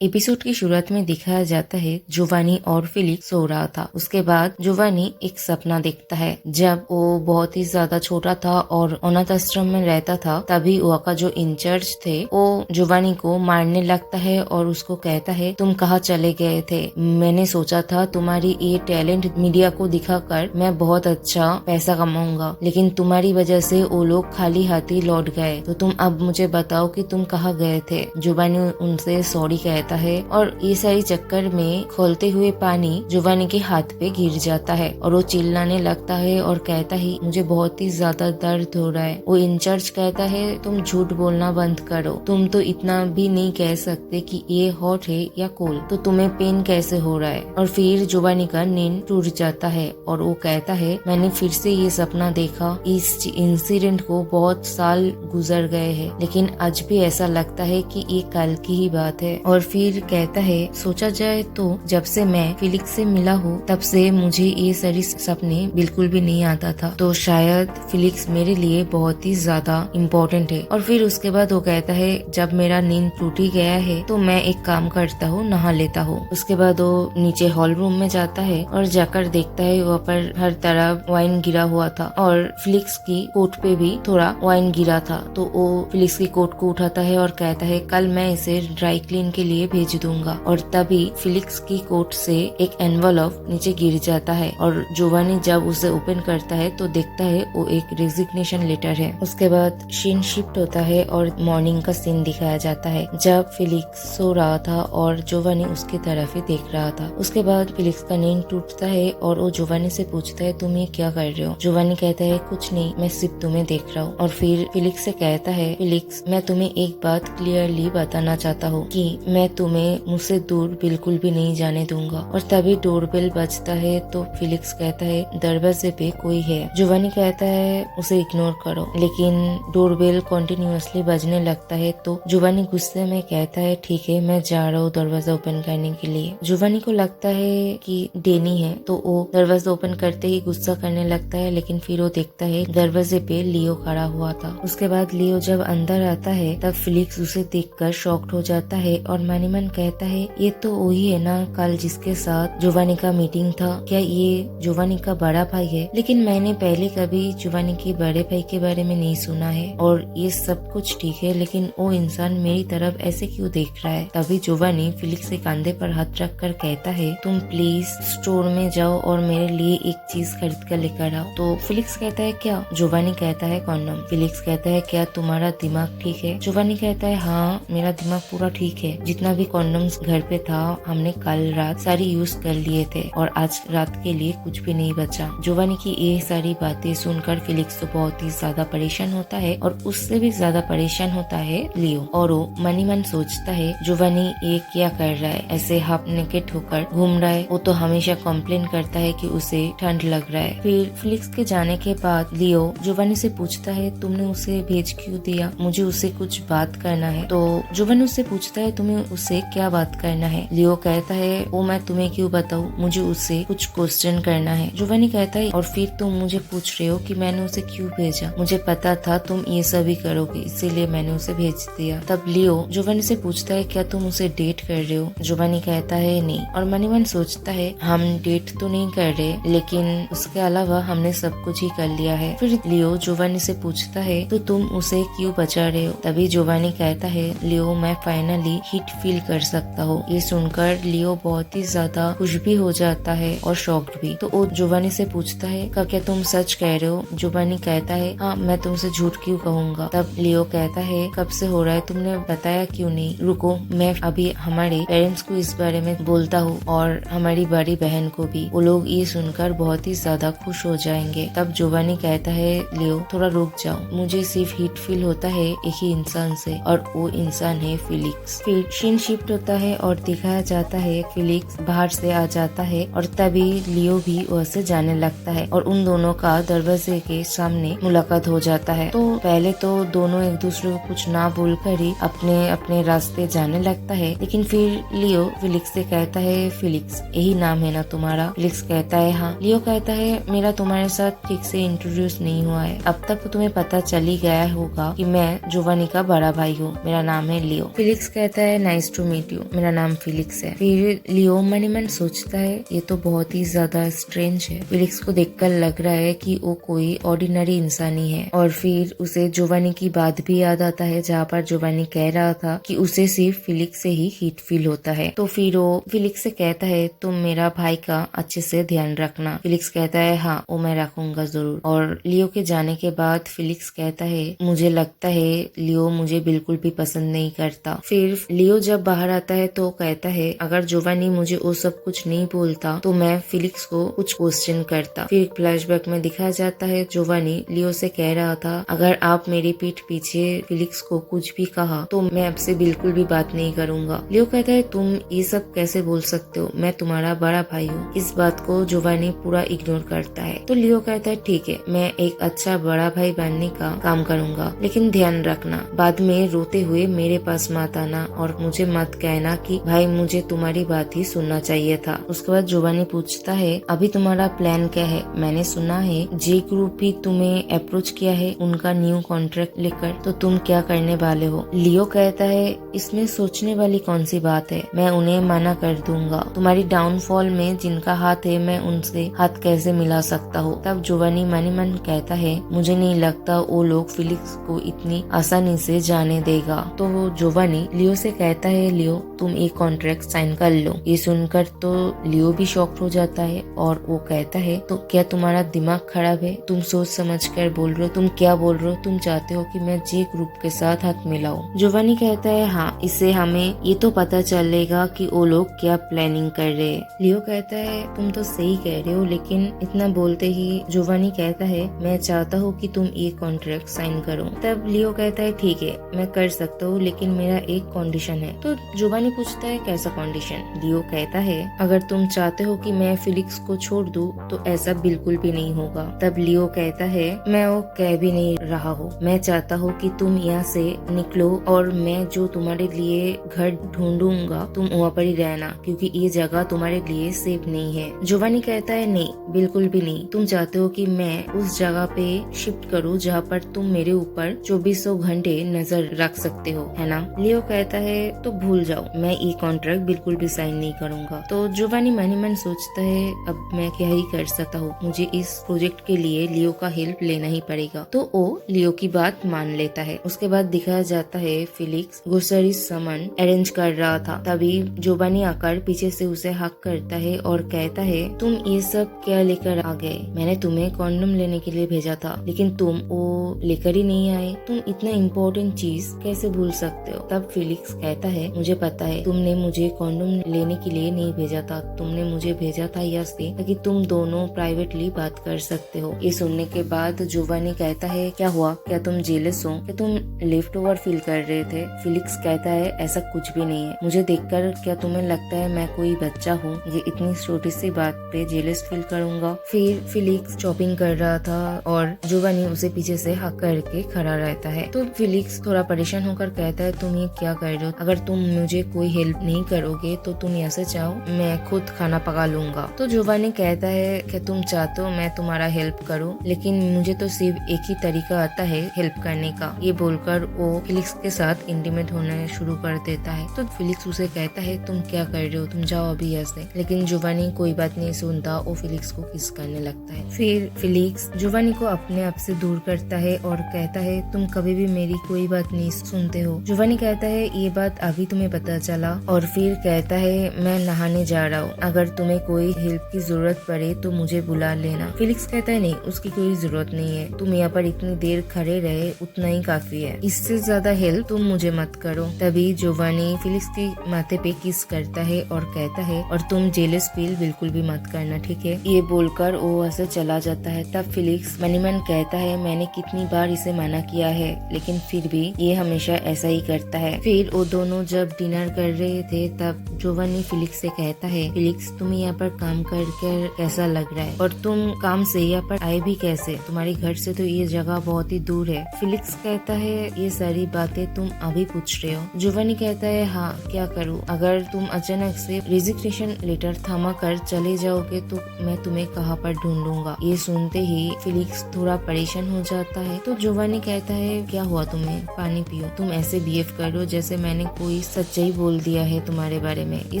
Episode की शुरुआत में दिखाया जाता है जोवानी और फिलिक्स सो रहा था। उसके बाद जोवानी एक सपना देखता है। जब वो बहुत ही ज्यादा छोटा था और अनाथ आश्रम में रहता था, तभी वहाँ का जो इंचार्ज थे वो जोवानी को मारने लगता है और उसको कहता है, तुम कहाँ चले गए थे? मैंने सोचा था तुम्हारी ये टैलेंट मीडिया को दिखाकर मैं बहुत अच्छा पैसा कमाऊंगा, लेकिन तुम्हारी वजह से वो लोग खाली हाथी लौट गए। तो तुम अब मुझे बताओ कि तुम कहाँ गए थे? जोवानी उनसे सॉरी कहता है और ये सारी चक्कर में खोलते हुए पानी जोवानी के हाथ पे गिर जाता है और वो चिल्लाने लगता है और कहता है, मुझे बहुत ही ज्यादा दर्द हो रहा है। वो इंचार्ज कहता है, तुम झूठ बोलना बंद करो, तुम तो इतना भी नहीं कह सकते कि ये हॉट है या कोल्ड, तो तुम्हें पेन कैसे हो रहा है? और फिर जोवानी का नींद टूट जाता है और वो कहता है, मैंने फिर से ये सपना देखा। इस इंसिडेंट को बहुत साल गुजर गए हैं, लेकिन आज भी ऐसा लगता है कि ये कल की ही बात है। और फिर कहता है, सोचा जाए तो जब से मैं फिलिक्स से मिला हूँ तब से मुझे ये सारी सपने बिल्कुल भी नहीं आता था, तो शायद फिलिक्स मेरे लिए बहुत ही ज्यादा इम्पोर्टेंट है। और फिर उसके बाद वो कहता है, जब मेरा नींद टूट ही गया है तो मैं एक काम करता हूँ, नहा लेता हूँ। उसके बाद वो नीचे हॉल रूम में जाता है और जाकर देखता है वहाँ पर हर तरफ वाइन गिरा हुआ था और फिलिक्स की कोट पे भी थोड़ा वाइन गिरा था। तो वो फिलिक्स की कोट को उठाता है और कहता है, कल मैं इसे ड्राई क्लीन के लिए भेज दूंगा। और तभी फिलिक्स की कोट से एक एनवलप नीचे गिर जाता है और जोवानी जब उसे ओपन करता है तो देखता है वो एक रेजिग्नेशन लेटर है। उसके बाद सीन शिफ्ट होता है और मॉर्निंग का सीन दिखाया जाता है, जब फिलिक्स सो रहा था और जोवानी उसकी तरफ ही देख रहा था। उसके बाद फिलिक्स का नींद टूटता है और वो जोवानी से पूछता है, तुम ये क्या कर रहे हो? जोवानी कहता है, कुछ नहीं, मैं सिर्फ तुम्हें देख रहा हूँ। और फिर फिलिक्स से कहता है, फिलिक्स मैं तुम्हें एक बात क्लियरली बताना चाहता हूँ कि मैं तुम्हें मुझसे दूर बिल्कुल भी नहीं जाने दूंगा। और तभी डोरबेल बजता है तो फिलिक्स कहता है, दरवाजे पे कोई है। जोवानी कहता है, उसे इग्नोर करो, लेकिन डोरबेल कंटिन्यूअसली बजने लगता है। तो जोवानी गुस्से में कहता है, ठीक है, मैं जा रहा हूँ दरवाजा ओपन करने के लिए। जोवानी को लगता है कि डेनी है, तो वो दरवाजा ओपन करते ही गुस्सा करने लगता है, लेकिन फिर वो देखता है दरवाजे पे लियो खड़ा हुआ था। उसके बाद लियो जब अंदर आता है तब फिलिक्स उसे देखकर शॉक्ड हो जाता है और मनी मन कहता है, ये तो वही है ना कल जिसके साथ जोवानी का मीटिंग था, क्या ये जोवानी का बड़ा भाई है? लेकिन मैंने पहले कभी जोवानी के बड़े भाई के बारे में नहीं सुना है और ये सब कुछ ठीक है, लेकिन वो इंसान मेरी तरफ ऐसे क्यों देख रहा है? तभी जोवानी फिलिक्स के कंधे पर हाथ रख कर कहता है, तुम प्लीज स्टोर में जाओ और मेरे लिए एक चीज खरीद कर लेकर आओ। तो फिलिक्स कहता है, क्या? जोवानी कहता है, कॉन्डम। फिलिक्स कहता है, क्या तुम्हारा दिमाग ठीक है? जोवानी कहता है, हाँ, मेरा दिमाग पूरा ठीक है, जितना भी कॉन्डम्स घर पे था हमने कल रात सारी यूज कर लिए थे और आज रात के लिए कुछ भी नहीं बचा। जोवानी की ये सारी बातें सुनकर फिलिक्स तो बहुत ही ज्यादा परेशान होता है और उससे भी ज्यादा परेशान होता है लियो। और वो मनी मन सोचता है, जोवानी ये क्या कर रहा है, ऐसे हाफ नेकेड होकर घूम रहा है। वो तो हमेशा कंप्लेन करता है कि उसे ठंड लग रहा है। फिर फिलिक्स के जाने के बाद लियो जोवानी से पूछता है, तुमने उसे भेज क्यों दिया? मुझे उससे कुछ बात करना है। तो जोवानी उससे पूछता है, तुम्हें उससे क्या बात करना है? लियो कहता है, वो मैं तुम्हें क्यों बताऊं, मुझे उससे कुछ क्वेश्चन करना है। जोवानी कहता है, और फिर तुम मुझे पूछ रहे हो कि मैंने उसे क्यों भेजा? मुझे पता था तुम ये सभी करोगे, इसीलिए मैंने उसे भेज दिया। तब लियो जोवानी से पूछता है, क्या तुम उसे डेट कर रहे हो? जोवानी कहता है, नहीं। और मनी मन सोचता है, हम डेट तो नहीं कर रहे, लेकिन उसके अलावा हमने सब कुछ ही कर लिया है। फिर लियो जोवानी से पूछता है, तो तुम उसे क्यों बचा रहे हो? तभी जोवानी कहता है, लियो मैं फाइनली हिट फील कर सकता हूँ। ये सुनकर लियो बहुत ही ज्यादा खुश भी हो जाता है और शॉक्ड भी। तो वो जोवानी से पूछता है, क्या तुम सच कह रहे हो? जोवानी कहता है, हाँ, मैं तुमसे झूठ क्यों कहूँगा? तब लियो कहता है, कब से हो रहा है, तुमने बताया क्यों नहीं? रुको, मैं अभी हमारे पेरेंट्स को इस बारे में बोलता हूँ और हमारी बड़ी बहन को भी। वो लोग ये सुनकर बहुत ही ज्यादा खुश हो जाएंगे। तब जोवानी कहता है, लियो थोड़ा रुक जाओ, मुझे सिर्फ हिट फील होता है एक ही इंसान से और वो इंसान है फिलिक्स। फिर सीन शिफ्ट होता है और दिखाया जाता है फिलिक्स बाहर से आ जाता है और तभी लियो भी वहाँ से जाने लगता है और उन दोनों का दरवाजे के सामने मुलाकात हो जाता है। तो पहले तो दोनों एक दूसरे को कुछ ना बोलकर ही अपने अपने रास्ते जाने लगता है, लेकिन फिर लियो फिलिक्स से कहता है, फिलिक्स यही नाम है ना तुम्हारा? फिलिक्स कहता है, हाँ। लियो कहता है, मेरा तुम्हारे साथ ठीक से इंट्रोड्यूस नहीं हुआ है, अब तक तुम्हें पता चल ही गया होगा कि मैं जोवानी का बड़ा भाई हूँ, मेरा नाम है लियो। फिलिक्स कहता है, nice nice to meet you, मेरा नाम फिलिक्स है। फिर लियो मन ही मन सोचता है ये तो बहुत ही ज्यादा स्ट्रेंज है। फिलिक्स को देखकर लग रहा है कि वो कोई ऑर्डिनरी इंसान ही है। और फिर उसे जोवानी की बात भी याद आता है, जहाँ पर जोवानी कह रहा था कि उसे सिर्फ फिलिक्स से ही हीट फील होता है। तो फिर वो फिलिक्स से कहता है तुम मेरा भाई का अच्छे से ध्यान रखना। फिलिक्स कहता है हाँ वो मैं रखूंगा जरूर। और लियो के जाने के बाद फिलिक्स कहता है मुझे लगता है लियो मुझे बिल्कुल भी पसंद नहीं करता। फिर लियो जब बाहर आता है तो कहता है अगर जोवानी मुझे वो सब कुछ नहीं बोलता तो मैं फिलिक्स को कुछ क्वेश्चन करता। फिर फ्लैशबैक में दिखाया जाता है जोवानी लियो से कह रहा था अगर आप मेरी पीठ पीछे फिलिक्स को कुछ भी कहा तो मैं आपसे बिल्कुल भी बात नहीं करूंगा। लियो कहता है तुम ये सब कैसे बोल सकते हो, मैं तुम्हारा बड़ा भाई हूँ। इस बात को जोवानी पूरा इग्नोर करता है। तो लियो कहता है ठीक है मैं एक अच्छा बड़ा भाई बनने का काम करूंगा, लेकिन ध्यान रखना बाद में रोते हुए मेरे पास मत आना और मुझे मत कहना कि भाई मुझे तुम्हारी बात ही सुनना चाहिए था। उसके बाद जोवानी पूछता है अभी तुम्हारा प्लान क्या है? मैंने सुना है जे ग्रुप भी तुम्हें अप्रोच किया है उनका न्यू कॉन्ट्रैक्ट लेकर, तो तुम क्या करने वाले हो? लियो कहता है इसमें सोचने वाली कौन सी बात है, मैं उन्हें मना कर दूंगा। तुम्हारी डाउनफॉल में जिनका हाथ है मैं उनसे हाथ कैसे मिला सकता हूँ? तब जोवानी मन ही मन कहता है मुझे नहीं लगता वो लोग फिलिक्स को इतनी आसानी से जाने देगा। तो जोवानी लियो से कहता है लियो तुम एक कॉन्ट्रैक्ट साइन कर लो। ये सुनकर तो लियो भी शॉक्ड हो जाता है और वो कहता है तो क्या तुम्हारा दिमाग खराब है? तुम सोच समझ कर बोल रहे हो, तुम क्या बोल रहे हो? तुम चाहते हो कि मैं जे ग्रुप के साथ हाथ मिलाऊं? जोवानी कहता है हाँ, इससे हमें ये तो पता चलेगा कि वो लोग क्या प्लानिंग कर रहे हैं। लियो कहता है तुम तो सही कह रहे हो, लेकिन इतना बोलते ही जोवानी कहता है मैं चाहता हूँ कि तुम ये कॉन्ट्रैक्ट साइन करो। तब लियो कहता है ठीक है मैं कर सकता हूँ, लेकिन मेरा एक कंडीशन है। तो जोवानी पूछता है कैसा कंडीशन? लियो कहता है अगर तुम चाहते हो कि मैं फिलिक्स को छोड़ दूं तो ऐसा बिल्कुल भी नहीं होगा। तब लियो कहता है मैं वो कह भी नहीं रहा हूँ, मैं चाहता हूँ कि तुम यहाँ से निकलो और मैं जो तुम्हारे लिए घर ढूंढूंगा तुम वहाँ पर ही रहना, क्योंकि ये जगह तुम्हारे लिए सेफ नहीं है। जोवानी कहता है नहीं बिल्कुल भी नहीं, तुम चाहते हो कि मैं उस जगह पे शिफ्ट करूँ जहाँ पर तुम मेरे ऊपर 2400 घंटे नजर रख सकते हो, है ना? लियो कहता है तो भूल जाओ, मैं ये कॉन्ट्रैक्ट बिल्कुल भी साइन नहीं करूंगा। तो जोवानी मन ही मन सोचता है अब मैं क्या ही कर सकता हूँ, मुझे इस प्रोजेक्ट के लिए लियो का हेल्प लेना ही पड़ेगा। तो वो लियो की बात मान लेता है। उसके बाद दिखाया जाता है फिलिक्स ग्रोसरी सामान अरेंज कर रहा था, तभी जोवानी आकर पीछे से उसे हक करता है और कहता है तुम ये सब क्या लेकर आ गए? मैंने तुम्हें कॉन्डम लेने के लिए भेजा था, लेकिन तुम वो लेकर ही नहीं आए। तुम इतना इम्पोर्टेंट चीज कैसे भूल सकते हो? तब फिलिक्स कहता है मुझे पता है तुमने मुझे कॉन्डम लेने के लिए नहीं भेजा था, तुमने मुझे भेजा था यहाँ से ताकि तुम दोनों प्राइवेटली बात कर सकते हो। ये सुनने के बाद जोवानी कहता है क्या हुआ, क्या तुम जेलस हो, क्या तुम लेफ्ट ओवर फील कर रहे थे? फिलिक्स कहता है ऐसा कुछ भी नहीं है, मुझे देखकर क्या तुम्हें लगता है मैं कोई बच्चा हूँ ये इतनी छोटी सी बात पे जेलस फील करूंगा? फिर फिलिक्स शॉपिंग कर रहा था और जोवानी उसे पीछे से हक करके खड़ा रहता है। तो फिलिक्स थोड़ा परेशान होकर कहता है तुम ये क्या कर रहे हो? अगर तुम मुझे कोई हेल्प नहीं करोगे तो तुम यहाँ से जाओ, मैं खुद खाना पका लूंगा। तो जोवानी कहता है कि तुम चाहते हो मैं तुम्हारा हेल्प करूं, लेकिन मुझे तो सिर्फ एक ही तरीका आता है हेल्प करने का। ये बोलकर वो फिलिक्स के साथ इंटीमेट होने शुरू कर देता है। तो फिलिक्स उसे कहता है तुम क्या कर रहे हो, तुम जाओ अभी यहाँ से। लेकिन जोवानी कोई बात नहीं सुनता, वो फिलिक्स को किस करने लगता है। फिर फिलिक्स जोवानी को अपने आप से दूर करता है और कहता है तुम कभी भी मेरी कोई बात नहीं सुनते हो। जोवानी कहता है ये बात अभी तुम्हें पता चला? और फिर कहता है मैं नहाने जा रहा हूँ, अगर तुम्हें कोई हेल्प की जरूरत पड़े तो मुझे बुला लेना। फिलिक्स कहता है नहीं उसकी कोई जरूरत नहीं है, तुम यहाँ पर इतनी देर खड़े रहे उतना ही काफी है, इससे ज्यादा हेल्प तुम मुझे मत करो। तभी जोवानी फिलिक्स के माथे पे किस करता है और कहता है और तुम जेलस फील बिल्कुल भी मत करना, ठीक है? ये बोलकर वो ऐसे चला जाता है। तब फिलिक्स मन ही मन कहता है मैंने कितनी बार इसे मना किया है, लेकिन फिर भी ये हमेशा ऐसा ही करता है। फिर वो दोनों जब डिनर कर रहे थे तब जोवानी फिलिक्स से कहता है फिलिक्स तुम्हें यहाँ पर काम करके कैसा लग रहा है, और तुम काम से यहाँ पर आए भी कैसे? तुम्हारे घर से तो ये जगह बहुत ही दूर है। फिलिक्स कहता है ये सारी बातें तुम अभी पूछ रहे हो? जोवानी कहता है हाँ क्या करूँ, अगर तुम अचानक से रेजिग्नेशन लेटर थमा कर चले जाओगे तो मैं तुम्हें कहाँ पर ढूंढूंगा। ये सुनते ही फिलिक्स थोड़ा परेशान हो जाता है। तो जोवानी कहता है क्या हुआ तुम्हें, पानी पियो, तुम ऐसे बिहेव करो जैसे मैंने कोई कोई सच्चाई बोल दिया है तुम्हारे बारे में, ये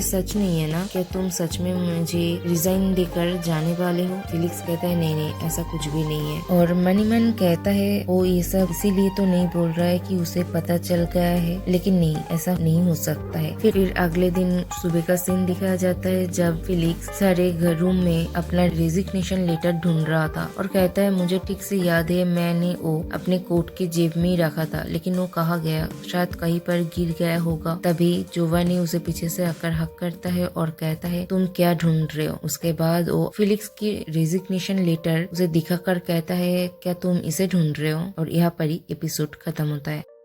सच नहीं है ना? क्या तुम सच में मुझे रिजाइन देकर जाने वाले हो? फिलिक्स कहता है नहीं नहीं, ऐसा कुछ भी नहीं है। और मनीमन कहता है वो ये सब इसीलिए तो नहीं बोल रहा है कि उसे पता चल गया है, लेकिन नहीं, ऐसा नहीं हो सकता है। फिर अगले दिन सुबह का सीन दिखाया जाता है जब फिलिक्स सारे घर रूम में अपना रेजिग्नेशन लेटर ढूंढ रहा था और कहता है मुझे ठीक से याद है मैंने वो अपने कोट के जेब में ही रखा था, लेकिन वो कहाँ गया? शायद कहीं पर गिर गया होगा। तभी जोवानी उसे पीछे से आकर हक करता है और कहता है तुम क्या ढूंढ रहे हो? उसके बाद वो फिलिक्स की रेजिग्नेशन लेटर उसे दिखाकर कहता है क्या तुम इसे ढूंढ रहे हो? और यहाँ पर ही एपिसोड खत्म होता है।